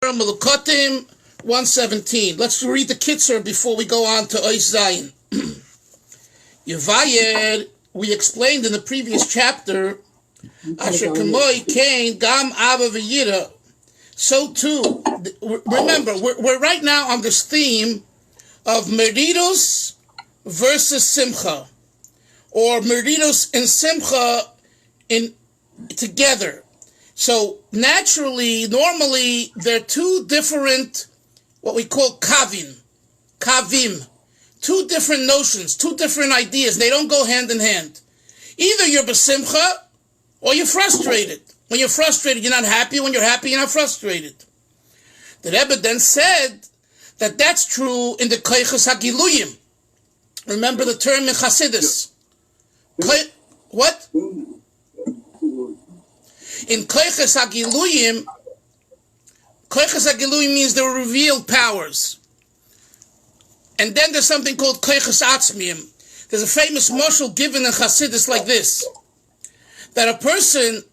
Melukotim 117. Let's read the Kitzur before we go on to Ois Zayin. Yevayer, we explained in the previous chapter, Asher Kamoi Kain Gam Ava V'Yira. So too, remember, we're right now on this theme of Meridus versus Simcha, or Meridus and Simcha together. So naturally, normally, they're two different, what we call kavim, two different notions, two different ideas. They don't go hand in hand. Either you're besimcha or you're frustrated. When you're frustrated, you're not happy. When you're happy, you're not frustrated. The Rebbe then said that that's true in the koiches hagiluyim. Remember the term in Chasidus. What? In koiches hagiluyim means the revealed powers. And then there's something called koiches atzmiyim. There's a famous mashal given in Chasidus like this, that a person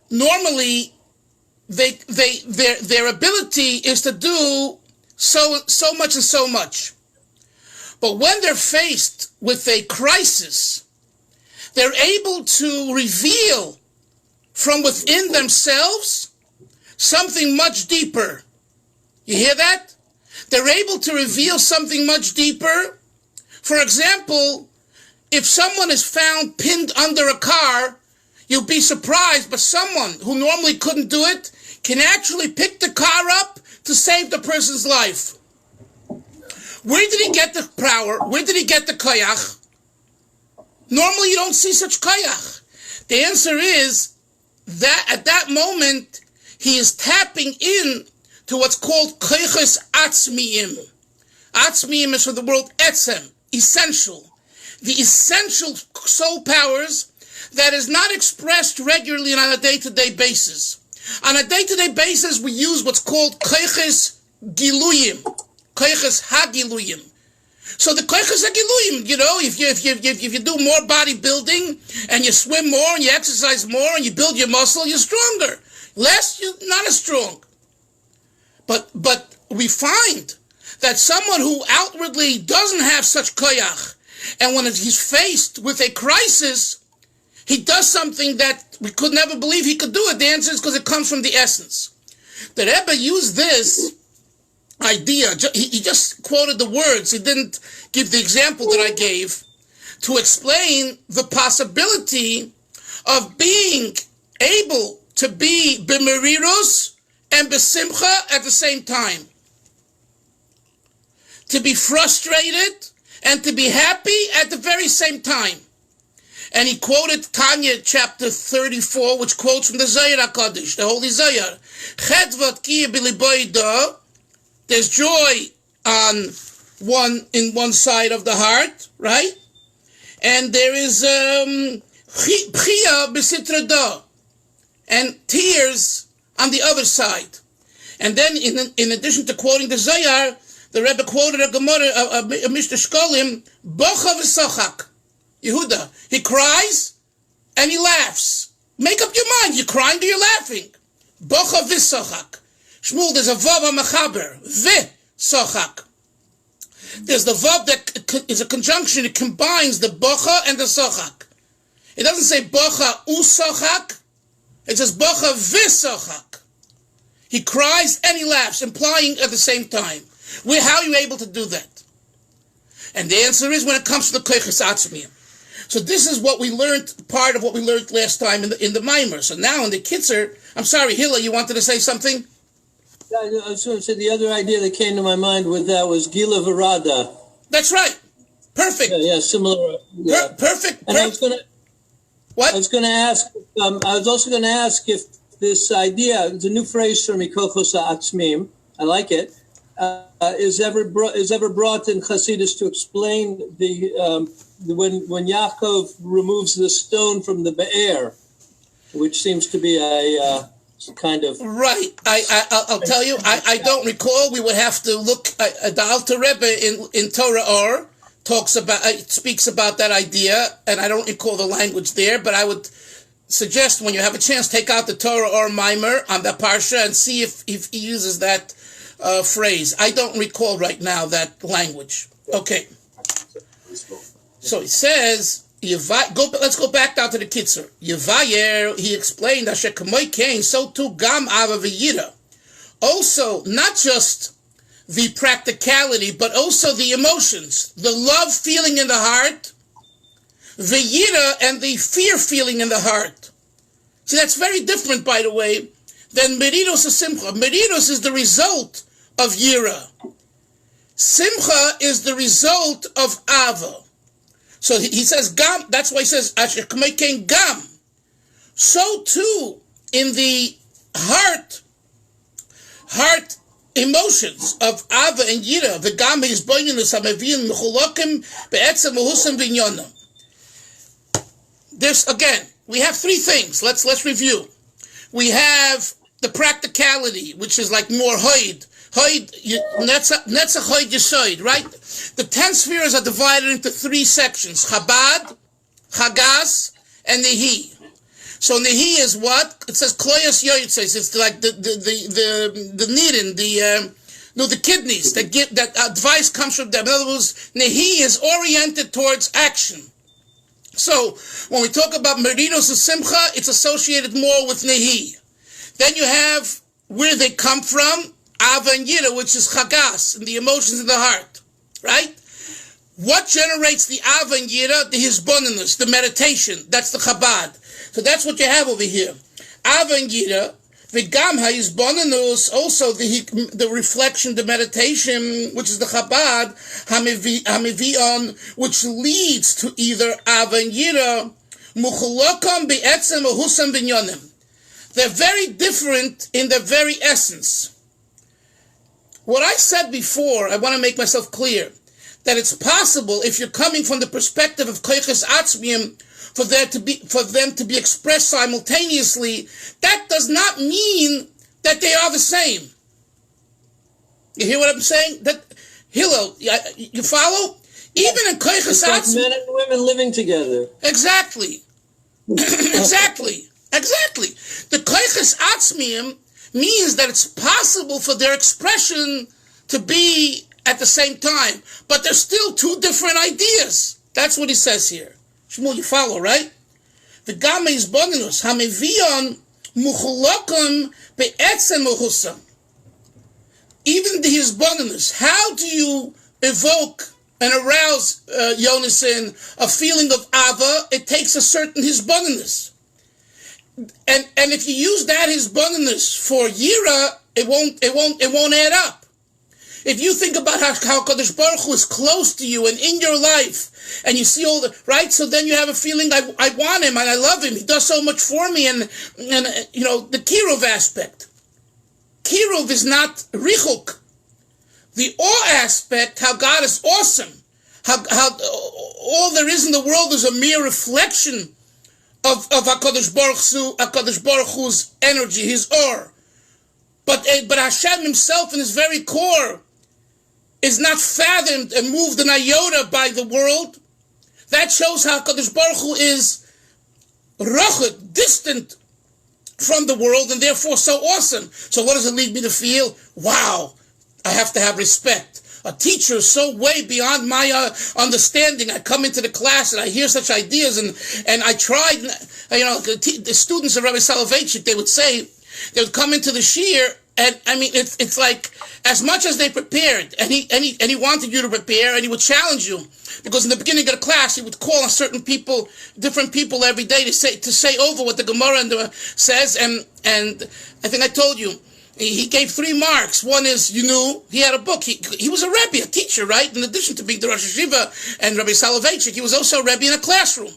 normally their ability is to do so much and so much. But when they're faced with a crisis, they're able to reveal from within themselves something much deeper. You hear that? They're able to reveal something much deeper. For example, if someone is found pinned under a car, you'll be surprised, but someone who normally couldn't do it can actually pick the car up to save the person's life. Where did he get the power? Where did he get the koyach? Normally you don't see such koyach. The answer is that at that moment he is tapping in to what's called koyches atzmiyim. Atzmiyim is from the word etzem, essential. The essential soul powers that is not expressed regularly on a day-to-day basis. On a day-to-day basis, we use what's called koiches giluyim, koiches hagiluyim. So the koiches hagiluyim, if you do more bodybuilding and you swim more and you exercise more and you build your muscle, you're stronger. Less, you're not as strong. But we find that someone who outwardly doesn't have such koyach, and when he's faced with a crisis, he does something that we could never believe he could do it. The answer is because it comes from the essence. The Rebbe used this idea, he just quoted the words, he didn't give the example that I gave, to explain the possibility of being able to be b'merirus and b'simcha at the same time. To be frustrated and to be happy at the very same time. And he quoted Tanya chapter 34, which quotes from the Zohar HaKadosh, the Holy Zohar. Chedvat ki b'liboida, there's joy in one side of the heart, right? And there is b'chia b'sitrada, and tears on the other side. And then in addition to quoting the Zohar, the Rebbe quoted a Gemara, a Mishnah Shkolim, bocha v'sochak. Yehuda, he cries and he laughs. Make up your mind, you're crying or you're laughing. Bocha v'sochak. Shmuel, there's a vav ha'machaber, v'sochak. There's the vav that is a conjunction, it combines the bocha and the sochak. It doesn't say bocha u'sochak, it says bocha v'sochak. He cries and he laughs, implying at the same time. How are you able to do that? And the answer is when it comes to the koiches atzmiyim. So this is what we learned, part of what we learned last time in the Maimer. So now in the Kitzur, I'm sorry, Hilla, you wanted to say something? Yeah, I was going to say the other idea that came to my mind with that was Gila Varada. That's right. Perfect. Yeah, similar. Yeah. Perfect. And I was going to. What? I was going to ask. I was also going to ask if this idea, it's a new phrase for me, kochos ha'atzmim. I like it. Is ever brought in Chasidus to explain when Yaakov removes the stone from the Be'er, which seems to be a kind of right. I'll tell you. I don't recall. We would have to look. The Alter Rebbe in Torah Or speaks about that idea, and I don't recall the language there. But I would suggest when you have a chance, take out the Torah or Mimer on the Parsha and see if he uses that phrase. I don't recall right now that language. Okay. So he says, let's go back down to the Kitzur. Yevayer, he explained, Asher Kamoy Kain, so too Gam Ava V'Yira. Also, not just the practicality, but also the emotions, the love feeling in the heart, the yira and the fear feeling in the heart. See, that's very different, by the way, than meridos or simcha. Meridos is the result of yira. Simcha is the result of ava. So he says gam, that's why he says, Asher K'may Kain gam. So too, in the heart emotions of Ava and Yira, the Gam is boinus hamavin mechulakim be'etzem mahusam binyanam. There's, again, we have three things. Let's review. We have the practicality, which is like more hoid. Hoid, netzach hoid yisoid, right? The 10 spheres are divided into 3 sections: Chabad, Chagas, and Nehi. So Nehi is what? It says Kloyas Yoyitzes. It's like the nidin, the kidneys that give, that advice comes from them. In other words, Nehi is oriented towards action. So when we talk about Meridos and Simcha, it's associated more with Nehi. Then you have where they come from, Ava and Yira, which is Chagas, and the emotions in the heart, right? What generates the Ava and Yira? The Hizbonenus, the meditation. That's the Chabad. So that's what you have over here. Ava and Yira, the Gam HaYizbonenus, also the reflection, the meditation, which is the Chabad, Hamivion, which leads to either Ava and Yira, Muchalokam be'etzem or Husam binyonim. They're very different in their very essence. What I said before, I want to make myself clear, that it's possible, if you're coming from the perspective of Koiches Atzmiyim, for them to be expressed simultaneously, that does not mean that they are the same. You hear what I'm saying? That Hillel, you follow? Even in Koiches Atzmiyim, men and women living together. Exactly. Exactly. The Koiches Atzmiyim means that it's possible for their expression to be at the same time, but they're still 2 different ideas. That's what he says here. Shmuel, you follow, right? The Gama is bonus. Hamevion muchulokam be'etzem muhusam. Even the Hizbonenus. How do you evoke and arouse, Yonason, a feeling of Ava? It takes a certain Hizbonenus. And if you use that Hizbonenus for Yira, it won't add up. If you think about how Kadosh Baruch Hu is close to you and in your life, and you see all the, right? So then you have a feeling, I want him and I love him. He does so much for me. And you know, the Kiruv aspect. Kiruv is not Richuk. The awe aspect, how God is awesome. How all there is in the world is a mere reflection of HaKadosh Baruch Hu's energy, his awe. But Hashem himself in his very core is not fathomed and moved an iota by the world. That shows how HaKadosh Baruch Hu is rachud, distant from the world, and therefore so awesome. So what does it lead me to feel? Wow, I have to have respect. A teacher is so way beyond my understanding. I come into the class and I hear such ideas, and I tried, you know, the students of Rabbi Soloveitchik, they would come into the shiur, and I mean, it's like, as much as they prepared, and he wanted you to prepare, and he would challenge you, because in the beginning of the class, he would call on certain people, different people every day to say over what the Gemara says, and I think I told you, he gave 3 marks. One is, you knew, he had a book. He was a Rebbe, a teacher, right? In addition to being the Rosh Hashiva and Rabbi Soloveitchik, he was also a Rebbe in a classroom.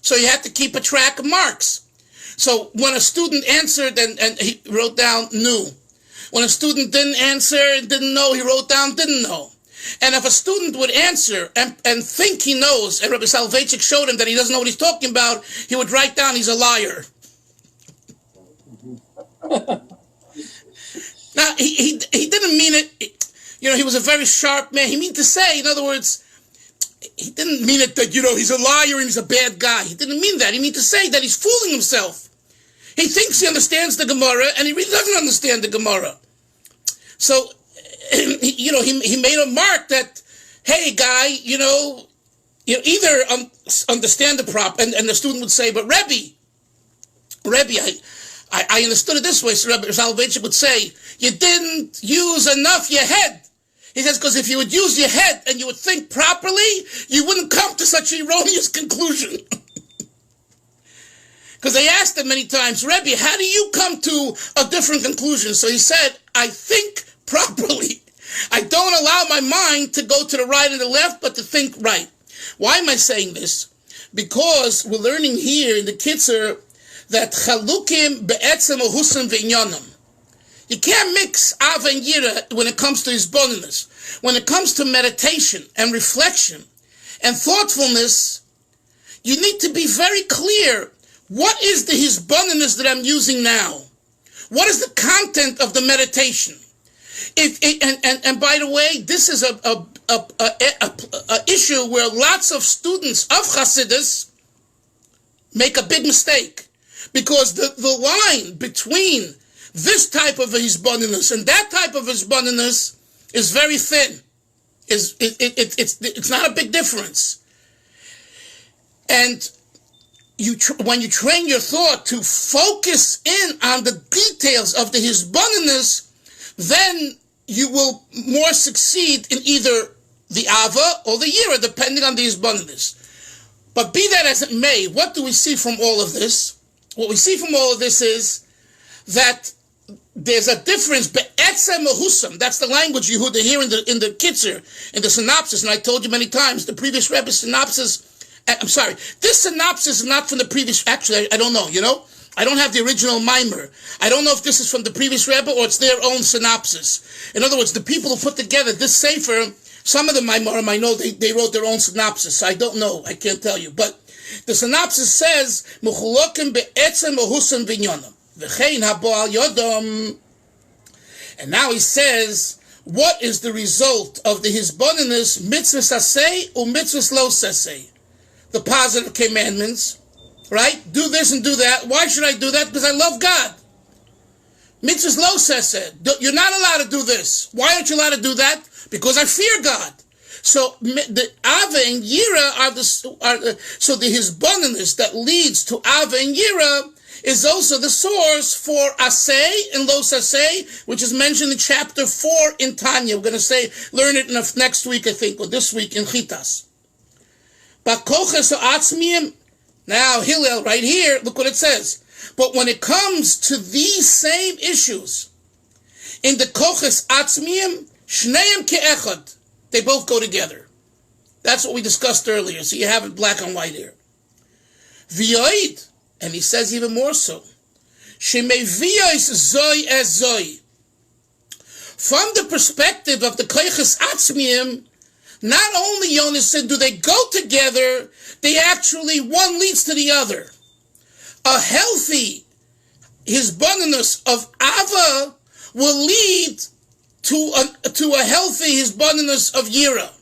So he had to keep a track of marks. So when a student answered and he wrote down knew. When a student didn't answer and didn't know, he wrote down didn't know. And if a student would answer and think he knows, and Rabbi Soloveitchik showed him that he doesn't know what he's talking about, he would write down he's a liar. Now, he didn't mean it, you know, he was a very sharp man. He meant to say, in other words, he didn't mean it that, he's a liar and he's a bad guy. He didn't mean that. He meant to say that he's fooling himself. He thinks he understands the Gemara, and he really doesn't understand the Gemara. So, he made a mark that, hey, guy, you either understand the prop, and the student would say, but Rebbe, I understood it this way. So Rebbe Soloveitchik would say, you didn't use enough your head. He says, because if you would use your head and you would think properly, you wouldn't come to such erroneous conclusion. Because they asked him many times, Rebbe, how do you come to a different conclusion? So he said, I think properly. I don't allow my mind to go to the right and the left, but to think right. Why am I saying this? Because we're learning here in the Kitzur that chalukim be'etzem uhusim v'inyanim. You can't mix Av and Yira when it comes to hisbonenus. When it comes to meditation and reflection and thoughtfulness, you need to be very clear. What is the hisbonenus that I'm using now? What is the content of the meditation? And by the way, this is a issue where lots of students of Chasidus make a big mistake, because the line between this type of hisbonenus and that type of hisbonenus is very thin. It's not a big difference. And when you train your thought to focus in on the details of the hisbonenus, then you will more succeed in either the Ava or the Yira, depending on the hisbonenus. But be that as it may, what do we see from all of this? What we see from all of this is that there's a difference. Be'etzem uhusam. That's the language Yehuda here in the Kitzur, in the synopsis. And I told you many times, the previous Rebbe's synopsis. I'm sorry, this synopsis is not from the previous. Actually, I don't know. I don't have the original mimer. I don't know if this is from the previous Rebbe or it's their own synopsis. In other words, the people who put together this sefer, some of the mimarim I know they wrote their own synopsis. I don't know. I can't tell you, but the synopsis says mechulokim be'etzem uhusam v'inyanim. And now he says, what is the result of the hisbonenus mitzvahs aseh or mitzvahs lo saseh? The positive commandments, right? Do this and do that. Why should I do that? Because I love God. Mitzvahs lo saseh. You're not allowed to do this. Why aren't you allowed to do that? Because I fear God. So the Ava and Yira so the hisbonenus that leads to Ava and Yira is also the source for Aseh and Lo Saseh, which is mentioned in chapter 4 in Tanya. We're going to learn it next week, I think, or this week in Chitas. Now, Hillel, right here, look what it says. But when it comes to these same issues, in the Koches Atzmiyim, Shneim Ke'echad, they both go together. That's what we discussed earlier, so you have it black and white here. V'yoid, and he says even more so, Shemeviyos zoi es zoi. From the perspective of the Koches Atzmiyim, not only, Jonas said, do they go together, they actually, one leads to the other. A healthy hisbonenus of Ava will lead to a healthy hisbonenus of Yira.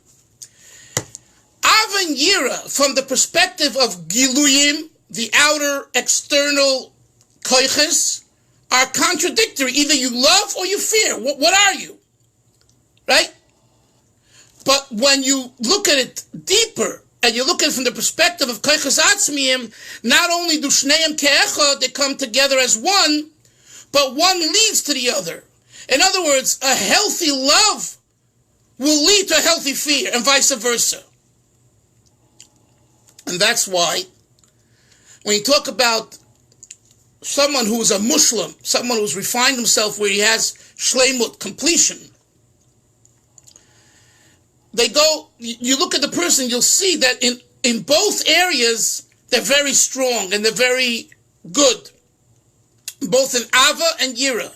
Ava and Yira, from the perspective of Giluyim, the outer external koiches, are contradictory. Either you love or you fear. What are you? Right? But when you look at it deeper, and you look at it from the perspective of koiches atzmiyim, not only do shneim ke'echad, they come together as one, but one leads to the other. In other words, a healthy love will lead to a healthy fear, and vice versa. And that's why, when you talk about someone who is a Muslim, someone who's refined himself where he has shleimut, completion, you look at the person, you'll see that in both areas, they're very strong and they're very good, both in Ava and Yira.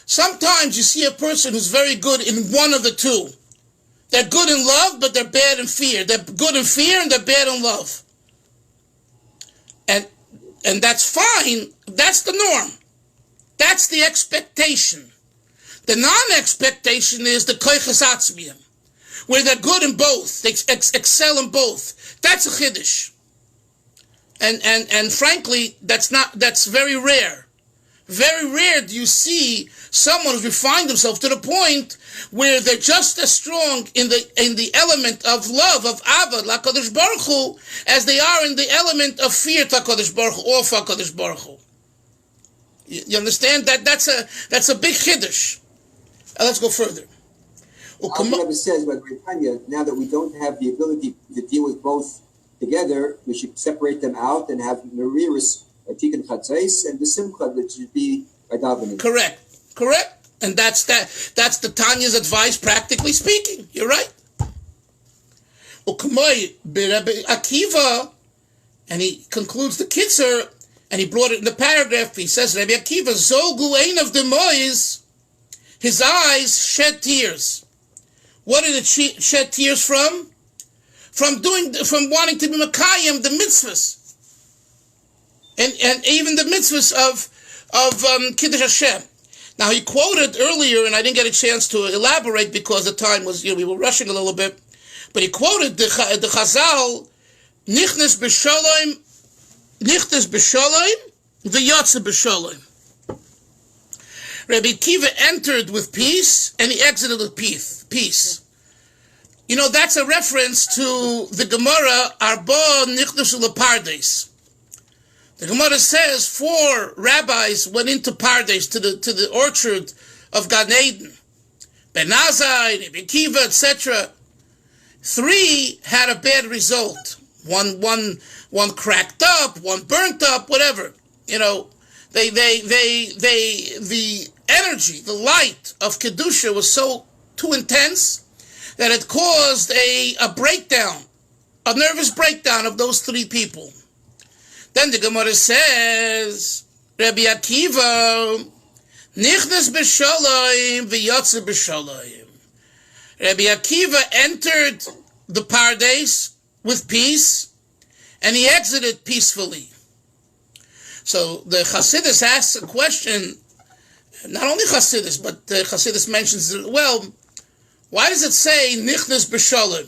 Sometimes you see a person who's very good in one of the two. They're good in love, but they're bad in fear. They're good in fear and they're bad in love. And that's fine. That's the norm. That's the expectation. The non-expectation is the koiches atzmiyim. where they're good in both, they excel in both. That's a chiddush. And frankly, that's very rare. Very rare do you see someone who's refined themselves to the point where they're just as strong in the element of love, of avad, LaKadosh Baruch Hu, as they are in the element of fear to HaKadosh Baruch Hu, or for HaKadosh Baruch Hu. You understand? That's a big chiddush. Let's go further. Rebbe says, now that we don't have the ability to deal with both together, we should separate them out and have Neriris, Tikkun Chatzais, and the Simcha that should be by davening. Correct. And that's the Tanya's advice, practically speaking. You're right. Akiva, and he concludes the Kitzur, and he brought it in the paragraph. He says, Rabbi Akiva, Zogu ein of demois, his eyes shed tears. What did it shed tears from? From wanting to be Makayim, the mitzvahs. And even the mitzvahs of Kiddush Hashem. Now he quoted earlier, and I didn't get a chance to elaborate because the time was, we were rushing a little bit, but he quoted the Chazal, Nichnes b'shalom, v'yotze b'shalom. Rabbi Akiva entered with peace, and he exited with peace. That's a reference to the Gemara, Arba Nichnes U'Lepardes. The Gemara says 4 rabbis went into Pardes, to the orchard of Gan Eden. Ben Azai, Rabbi Akiva, etc. 3 had a bad result. One cracked up, one burnt up, whatever. The energy, the light of Kedusha was so too intense that it caused a breakdown, a nervous breakdown of those 3 people. Then the Gemara says, Rabbi Akiva, Nichnas b'shalom v'yotze b'shalom. Rabbi Akiva entered the Pardes with peace, and he exited peacefully. So the Chasidus asks a question, not only Chasidus, but the Chasidus mentions it, why does it say Nichnas b'shalom?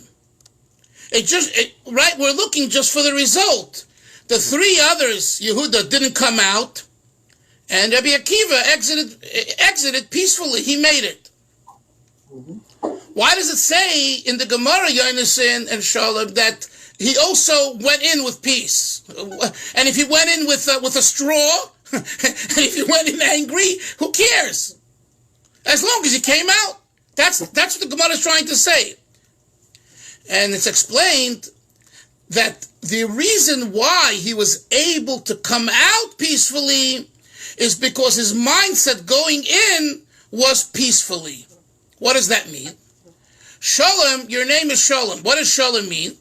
We're looking just for the result. The 3 others, Yehuda, didn't come out, and Rabbi Akiva exited peacefully. He made it. Mm-hmm. Why does it say in the Gemara, Yonasan and Shalom, that he also went in with peace? And if he went in with a straw, and if he went in angry, who cares? As long as he came out. That's what the Gemara is trying to say. And it's explained that the reason why he was able to come out peacefully is because his mindset going in was peacefully. What does that mean? Shalom, your name is Shalom. What does Shalom mean?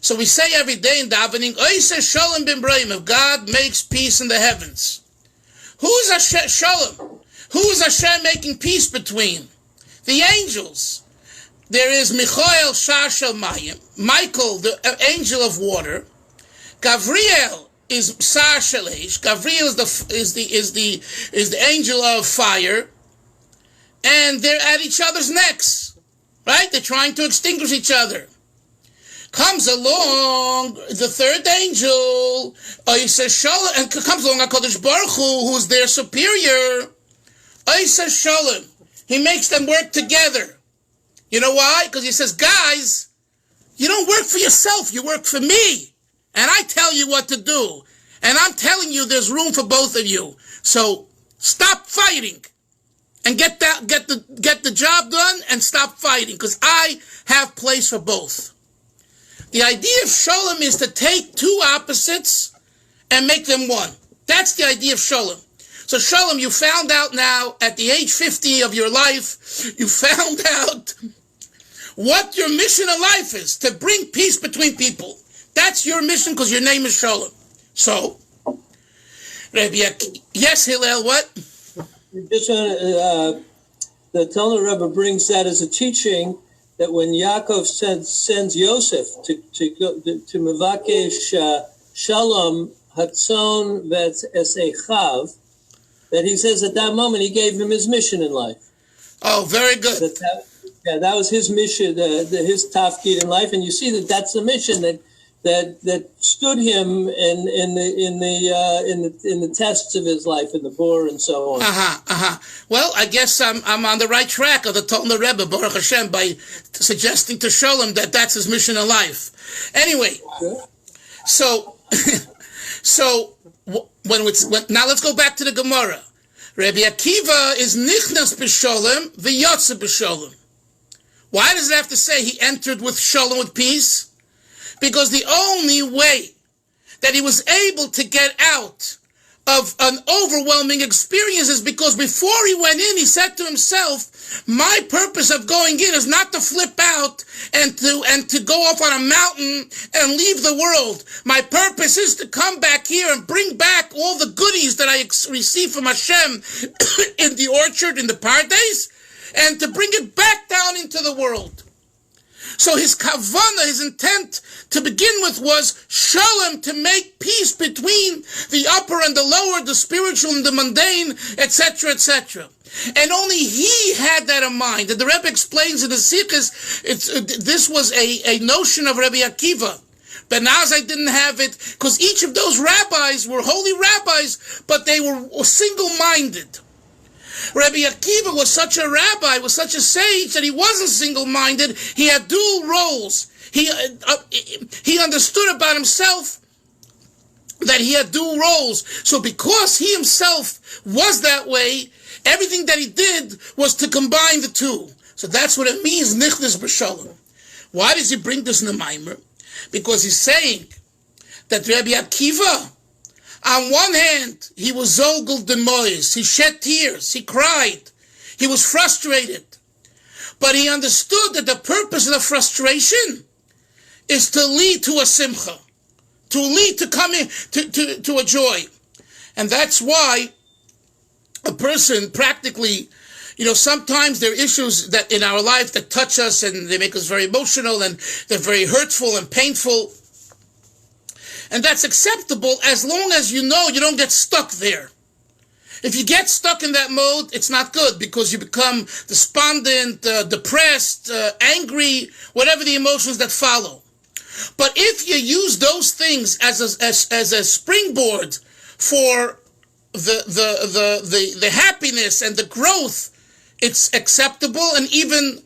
So we say every day in davening, Oiseh Shalom b'Ibrahim, if God makes peace in the heavens. Who is Hashem? Shalom. Who is Hashem making peace between? The angels. There is Michael Shar Shel Mayim, Michael, the angel of water. Gavriel is Sar Shel Eish. Gavriel is the angel of fire, and they're at each other's necks, right? They're trying to extinguish each other. Comes along the 3rd angel, says Shalom, and comes along HaKadosh Baruch Hu, who's their superior. Says Shalom. He makes them work together. You know why? Because he says, guys, you don't work for yourself, you work for me. And I tell you what to do. And I'm telling you there's room for both of you. So stop fighting and get the job done and stop fighting, because I have place for both. The idea of Shalom is to take 2 opposites and make them one. That's the idea of Shalom. So Shalom, you found out now at the age 50 of your life, you found out what your mission in life is, to bring peace between people. That's your mission, because your name is Shalom. So, yes, Hillel, what? The Talmud Rebbe brings that as a teaching that when Yaakov sends Yosef to Mevakesh Shalom Hatzon Vet Esechav, that he says at that moment he gave him his mission in life. Oh, very good. Yeah, that was his mission, his tafkid in life, and you see that that's the mission that stood him in the tests of his life, in the bor and so on. Well, I guess I'm on the right track of the Tolna Rebbe, Baruch Hashem, by suggesting to Sholem that that's his mission in life. Anyway, so now let's go back to the Gemara. Rabbi Akiva is nichnas b'sholem v'yotze b'sholem. Why does it have to say he entered with sholem, with peace? Because the only way that he was able to get out of an overwhelming experience is because before he went in, he said to himself, my purpose of going in is not to flip out and to go off on a mountain and leave the world. My purpose is to come back here and bring back all the goodies that I received from Hashem in the orchard, in the paradise, and to bring it back down into the world. So his kavanah, his intent to begin with, was shalom, to make peace between the upper and the lower, the spiritual and the mundane, etc., etc. And only he had that in mind. And the Rebbe explains in the Sikhs, this was a notion of Rabbi Akiva. Ben Azai didn't have it, because each of those rabbis were holy rabbis, but they were single-minded. Rabbi Akiva was such a rabbi, was such a sage, that he wasn't single-minded. He had dual roles. He understood about himself that he had dual roles. So because he himself was that way, everything that he did was to combine the two. So that's what it means, nichnas b'shalom. Why does he bring this in the Maimer? Because he's saying that Rabbi Akiva, on one hand, he was zogel demois. He shed tears. He cried. He was frustrated. But he understood that the purpose of the frustration is to lead to a simcha, to lead to coming to a joy. And that's why a person practically, sometimes there are issues that in our life that touch us and they make us very emotional and they're very hurtful and painful. And that's acceptable as long as you know you don't get stuck there. If you get stuck in that mode, it's not good, because you become despondent, depressed, angry, whatever the emotions that follow. But if you use those things as a springboard for the happiness and the growth, it's acceptable and even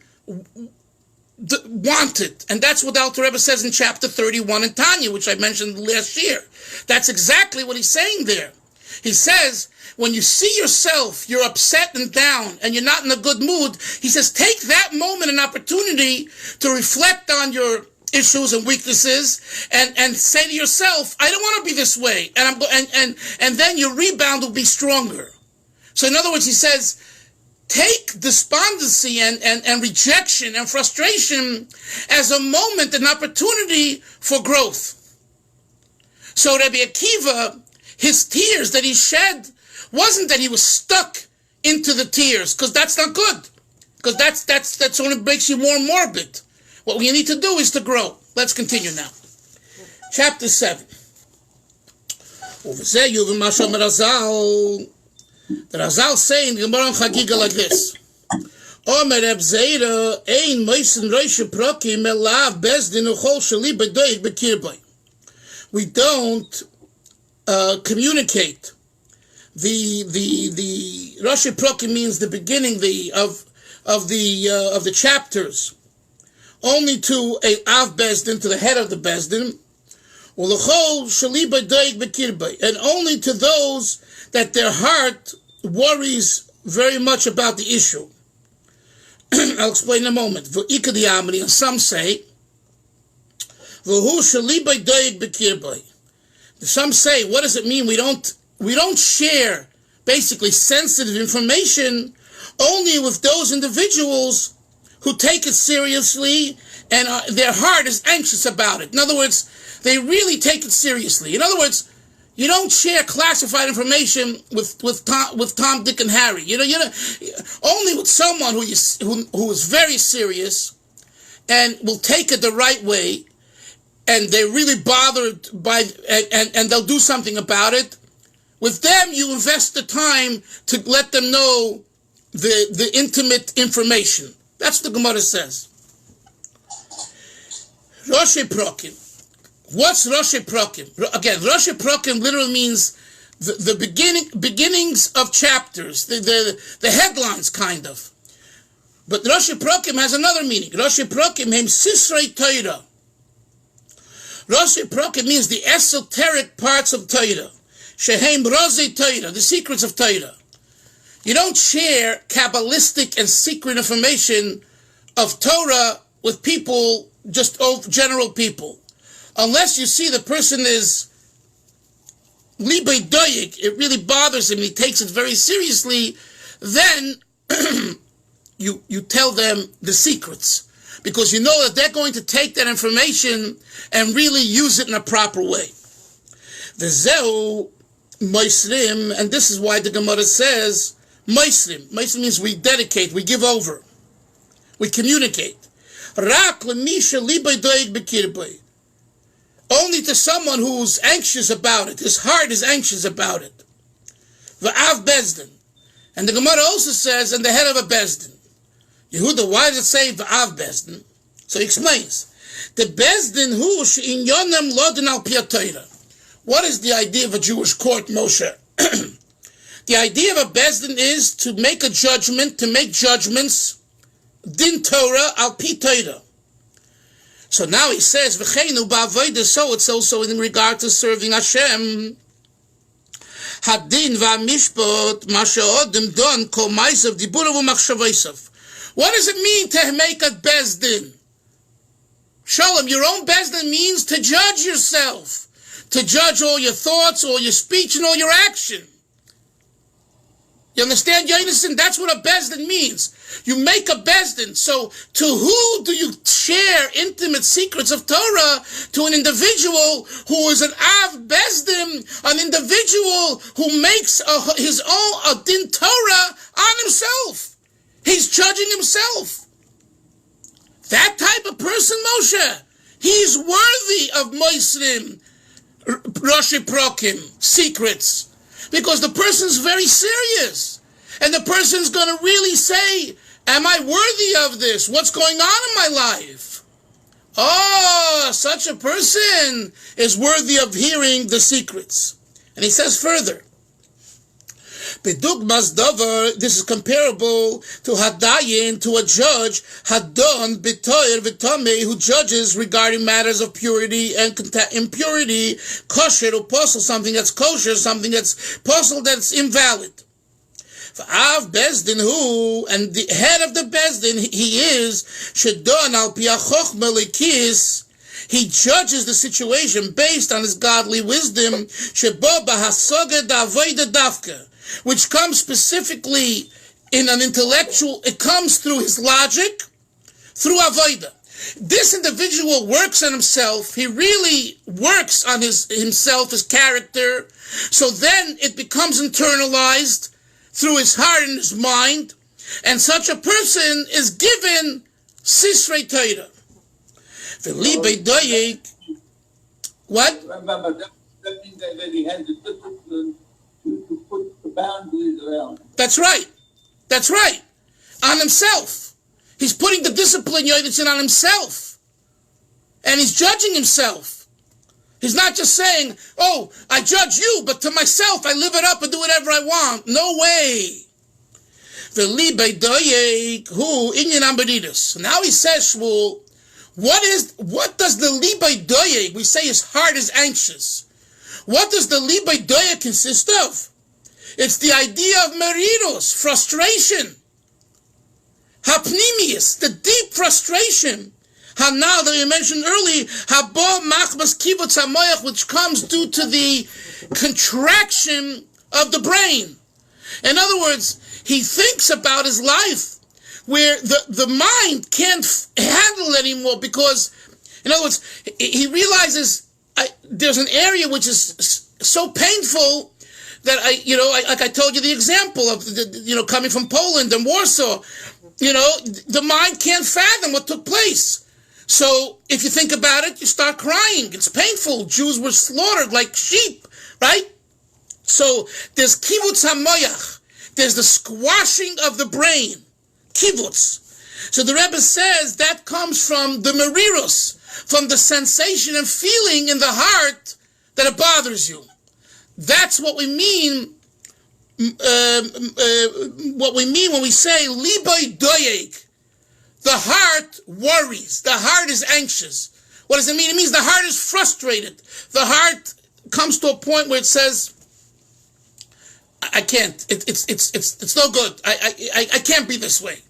wanted. And that's what the Alter Rebbe says in chapter 31 in Tanya, which I mentioned last year. That's exactly what he's saying there. He says, when you see yourself, you're upset and down, and you're not in a good mood, he says, take that moment and opportunity to reflect on your issues and weaknesses, and say to yourself, I don't want to be this way, and then your rebound will be stronger. So in other words, he says, take despondency and rejection and frustration as a moment, an opportunity for growth. So Rabbi Akiva, his tears that he shed, wasn't that he was stuck into the tears, because that's not good, because that's only makes you more morbid. What we need to do is to grow. Let's continue now. Chapter 7. The Razal saying the Gemara Chagiga like this: Omer Reb Zeira ein meisen roishe prokim elav bezdin uchol shali b'doig b'kirbay. We don't communicate. The Rosh Prokim means the beginning of the chapters only to a Av Bezdin, to the head of the Bezdin, and only to those that their heart worries very much about the issue. I'll explain in a moment. And some say, some say, what does it mean? We don't share basically sensitive information only with those individuals who take it seriously and their heart is anxious about it. In other words, they really take it seriously. In other words, you don't share classified information with Tom, Dick, and Harry. Only with someone who is very serious and will take it the right way, and they're really bothered by, and they'll do something about it. With them, you invest the time to let them know the intimate information. That's what the Gemara says. Rosh Prokim. What's Rosh Prokim? Again, Rosh Prokim literally means the beginnings of chapters, the headlines, kind of. But Rosh Prokim has another meaning. Rosh Prokim hem Sisrei Torah. Rosh Prokim means the esoteric parts of Torah. Shehem Rozei Torah, the secrets of Torah. You don't share Kabbalistic and secret information of Torah with people, just general people. Unless you see the person is libay doyik, it really bothers him, he takes it very seriously, then you tell them the secrets. Because you know that they're going to take that information and really use it in a proper way. The Zeu Moisrim, and this is why the Gemara says, Moisrim. Moisrim means we dedicate, we give over, we communicate. Rak lemisha libay doyik bekirbay. Only to someone who's anxious about it. His heart is anxious about it. V'av bezdin. And the Gemara also says, and the head of a bezdin. Yehuda, why does it say v'av bezdin? So he explains. The bezdin hu she'in yonem lodin al pia Torah. What is the idea of a Jewish court, Moshe? The idea of a bezdin is to make a judgment, to make judgments, din Torah al pi Torah. So now he says, V'cheinu ba'avodah, so it's also in regard to serving Hashem. Hadin va'mishpot ma'she'odim don kol ma'asav diburav u'machshavaisav. What does it mean to make a bezdin? Shalom, your own bezdin means to judge yourself, to judge all your thoughts, all your speech, and all your action. You understand, Yonason? That's what a bezdin means. You make a bezdin. So to who do you share intimate secrets of Torah? To an individual who is an av bezdin, an individual who makes his own din Torah on himself. He's judging himself. That type of person, Moshe, he's worthy of Moisrim, Rosh Prokim, secrets. Because the person's very serious. And the person's going to really say, am I worthy of this? What's going on in my life? Oh, such a person is worthy of hearing the secrets. And he says further, B'dugmas davar, this is comparable to Hadayin, to a judge, Hadon b'toyer v'tamei, who judges regarding matters of purity and impurity, kosher or posel, something that's kosher, something that's posel, that's invalid. V'av bezdin hu, and the head of the bezdin, he is, shedon al piachok melikis, he judges the situation based on his godly wisdom, shebo b'hasoga da'avoda dafka, which comes specifically in an intellectual, it comes through his logic, through avodah. This individual works on himself, he really works on himself, his character, so then it becomes internalized through his heart and his mind, and such a person is given Sisrei Torah. What? That means that he has the discipline to put the boundaries around. That's right. That's right. On himself. He's putting the discipline, Yonason, on himself. And he's judging himself. He's not just saying, oh, I judge you, but to myself I live it up and do whatever I want. No way. Now he says, Shmuel, what does the libay doyeg, we say his heart is anxious. What does the libay doyeg consist of? It's the idea of meridos, frustration. Hapnimius, the deep frustration. Hanal, that you mentioned earlier, habo machmas kibutz hamoyach, which comes due to the contraction of the brain. In other words, he thinks about his life, where the mind can't handle it anymore, because, in other words, he realizes there's an area which is so painful that like I told you the example of coming from Poland and Warsaw, the mind can't fathom what took place. So if you think about it, you start crying. It's painful. Jews were slaughtered like sheep, right? So there's kivutz hamoyach. There's the squashing of the brain. Kivutz. So the Rebbe says that comes from the merirus, from the sensation and feeling in the heart that it bothers you. That's what we mean. What we mean when we say libay doyeg. The heart worries. The heart is anxious. What does it mean? It means the heart is frustrated. The heart comes to a point where it says, I can't. It's no good. I can't be this way.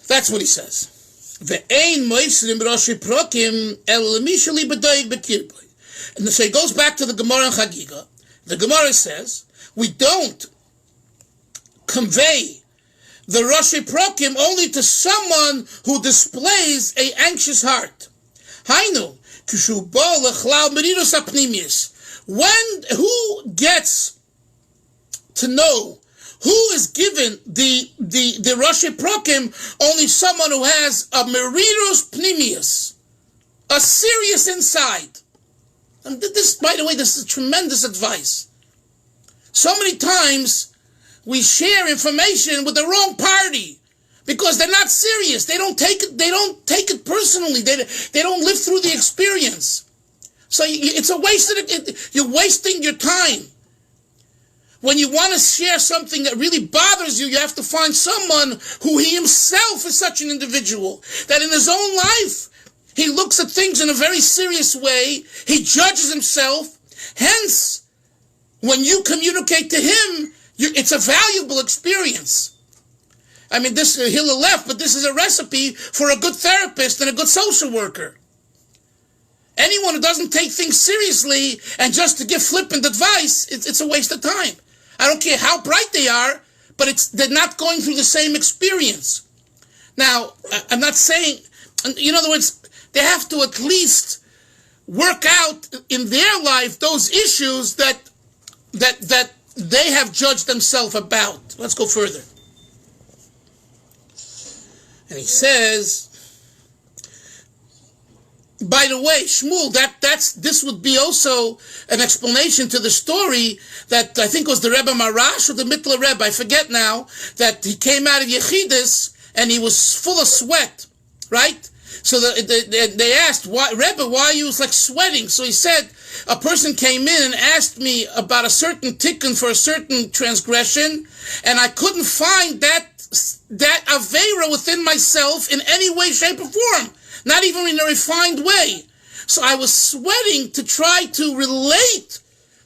That's what he says. And so he goes back to the Gemara in Chagiga. The Gemara says, we don't convey the Rashi Prokim only to someone who displays a anxious heart. Hainu, who gets to know, who is given the Rashi Prokim? Only someone who has a merirus pnimius, a serious inside. And this, by the way, this is tremendous advice. So many times we share information with the wrong party because they're not serious. They don't take it. They don't take it personally. They don't live through the experience. So it's a waste of you're wasting your time. When you want to share something that really bothers you, you have to find someone who he himself is such an individual that in his own life he looks at things in a very serious way. He judges himself. Hence, when you communicate to him, it's a valuable experience. I mean, this Hillel left, but this is a recipe for a good therapist and a good social worker. Anyone who doesn't take things seriously and just to give flippant advice, it's a waste of time. I don't care how bright they are, but they're not going through the same experience. Now, I'm not saying, in other words, they have to at least work out in their life those issues that they have judged themselves about. Let's go further. And he says, by the way, Shmuel, this would be also an explanation to the story that I think was the Rebbe Marash or the Mittler Rebbe, I forget now, that he came out of Yechidus and he was full of sweat, right? So they asked, Rebbe, why are you like sweating? So he said, a person came in and asked me about a certain tikkun for a certain transgression, and I couldn't find that aveira within myself in any way, shape, or form. Not even in a refined way. So I was sweating to try to relate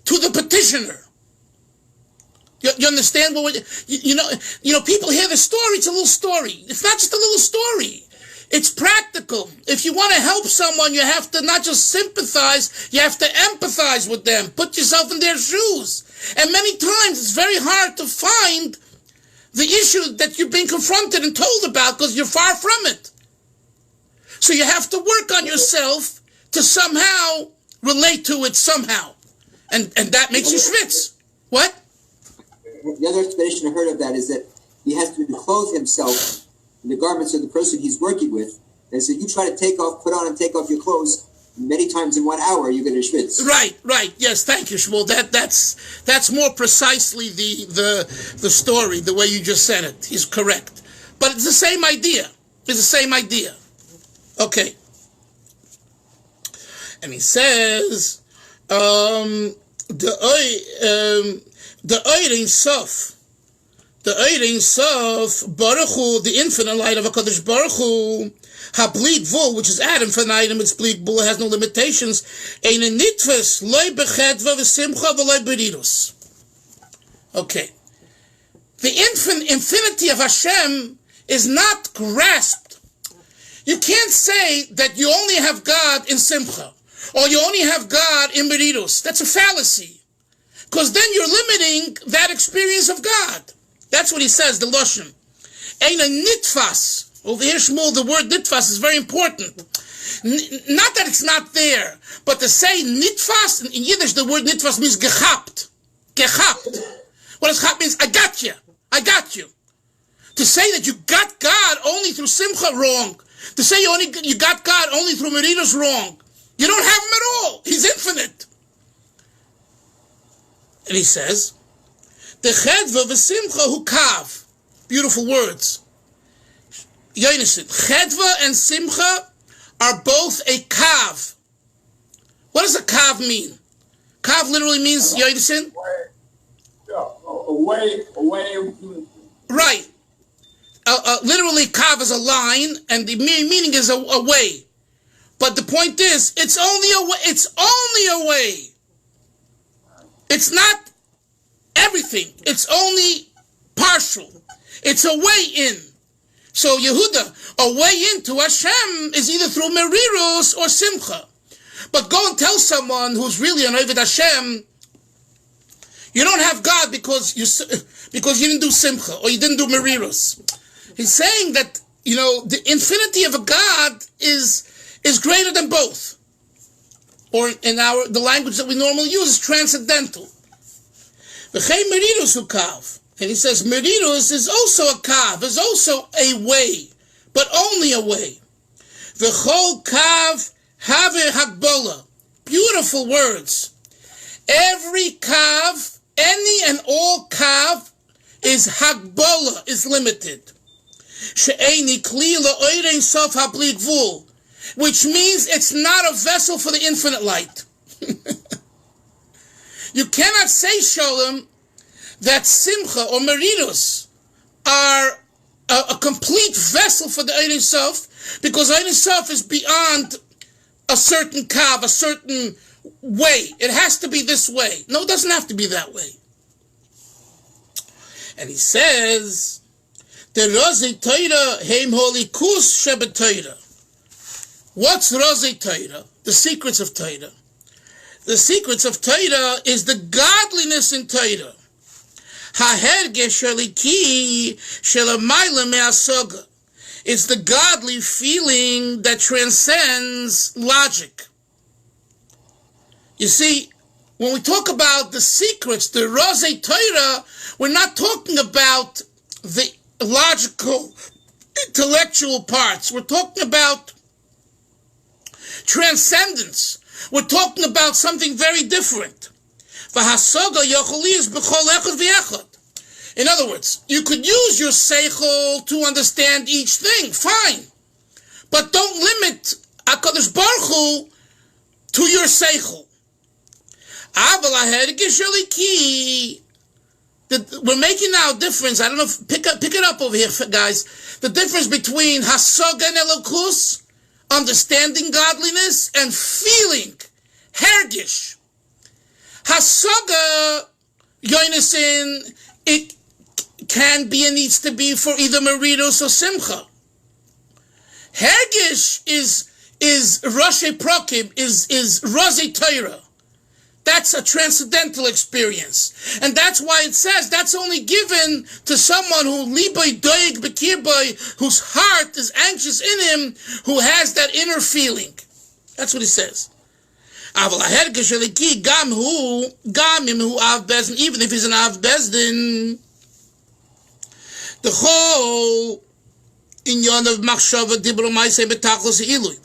to the petitioner. You understand what you know, people hear the story, it's a little story. It's not just a little story. It's practical. If you want to help someone, you have to not just sympathize, you have to empathize with them. Put yourself in their shoes. And many times it's very hard to find the issue that you've been confronted and told about because you're far from it. So you have to work on yourself to somehow relate to it somehow. And that makes you schwitz. What? The other explanation I heard of that is that he has to clothe himself in the garments of the person he's working with. And so you try to put on and take off your clothes many times in 1 hour, you're going to schwitz. Right. Yes, thank you, Shmuel. That's more precisely the story, the way you just said it. He's correct. But it's the same idea. Okay. And he says, the Ein Sof, Baruch Hu, the infinite light of HaKadosh Baruch Hu, Ha-Bleak Vul, which is Adam for an item, it's bleak bull, it has no limitations. Ein Nitves, Loi Bechedva, V'Simcha, V'Loi Beridus. Okay. The infinity of Hashem is not grasped. You can't say that you only have God in Simcha, or you only have God in Beridus. That's a fallacy. Because then you're limiting that experience of God. That's what he says, the Lashon. Ein Nitfas. Over here, Shmuel, the word nitfas is very important. Not that it's not there, but to say nitfas, in Yiddish, the word nitfas means gechapt. Gechapt. What does chap means? I got you. To say that you got God only through simcha, wrong. To say you got God only through meridas, wrong. You don't have him at all. He's infinite. And he says, the chedva v'simcha hu kav. Beautiful words. Yonason, Chedva and Simcha are both a kav. What does a kav mean? Kav literally means, Yonason? Away. Right. Literally, kav is a line, and the meaning is a way. But the point is, it's only a way. It's only a way. It's not everything. It's only partial. It's a way in. So Yehuda, a way into Hashem is either through Merirus or Simcha. But go and tell someone who's really an Oved Hashem, you don't have God because you didn't do Simcha or you didn't do Merirus. He's saying that, the infinity of a God is greater than both. Or in the language that we normally use is transcendental. V'chei Merirus hu kav. And he says Merirus is also a kav, is also a way, but only a way. V'chol kav have hagbola. Beautiful words. Every kav, any and all kav, is hagbola, is limited. She'eni kli la'oirein sof habli gvul, which means it's not a vessel for the infinite light. You cannot say, Sholem, that Simcha or Merirus are a complete vessel for the Ein Sof, because Ein Sof is beyond a certain kav, a certain way. It has to be this way. No, it doesn't have to be that way. And he says, the Rozei Torah heim holikus shebet Torah. What's Rozei Torah? The secrets of Torah. The secrets of Torah is the godliness in Torah. It's the godly feeling that transcends logic. You see, when we talk about the secrets, the Rozei Torah, we're not talking about the logical, intellectual parts. We're talking about transcendence. We're talking about something very different. In other words, you could use your seichel to understand each thing, fine. But don't limit HaKadosh Baruch Hu to your seichel. We're making now a difference. I don't know if, pick it up over here, guys. The difference between Hasoga and Elokus, understanding godliness, and feeling, hergish. Hasaga, Yonason, it can be and needs to be for either Merirus or Simcha. Hergish is Rosh Prokim, is Rozei Torah. That's a transcendental experience. And that's why it says that's only given to someone who liboy doig bekirboy, whose heart is anxious in him, who has that inner feeling. That's what he says. Even if he's an Av Bezdin, the whole inyan of Machshava Dibro Maaseh Betachlos Ilui,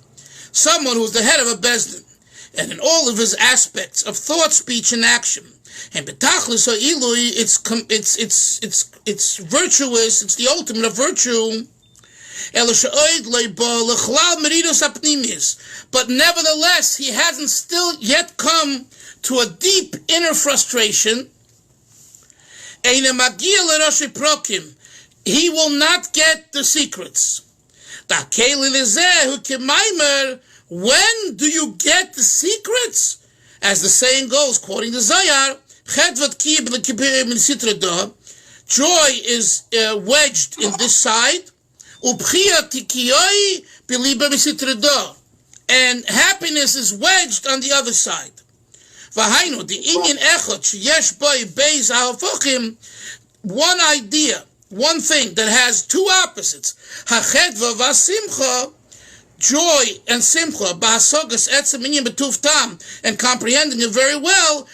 someone who's the head of a Bezdin, and in all of his aspects of thought, speech, and action, and Betachlos Ilui, it's virtuous, it's the ultimate of virtue. But nevertheless, he hasn't still yet come to a deep inner frustration. He will not get the secrets. When do you get the secrets? As the saying goes, quoting the Zayar, joy is wedged in this side, and happiness is wedged on the other side. One idea, one thing that has two opposites, joy and simcha, and comprehending it very well,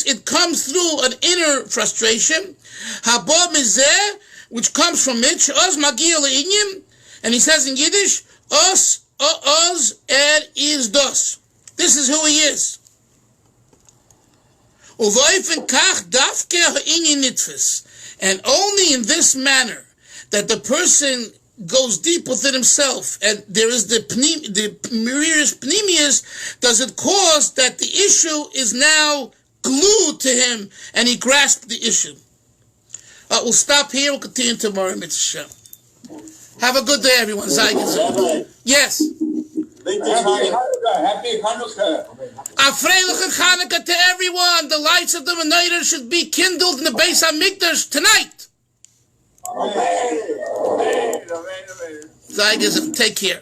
it comes through an inner frustration, which comes from it, and he says in Yiddish, is dos. This is who he is. And only in this manner that the person goes deep within himself, and there is the Mirius Pneumius, does it cause that the issue is now glued to him, and he grasped the issue. We'll stop here. We'll continue tomorrow. Mitzvah. Have a good day, everyone. Yes. Happy Hanukkah. A freiliche Hanukkah to everyone. The lights of the Menorah should be kindled in the Beis HaMikdash tonight. Amen. Amen. Amen. Zaygism, take care.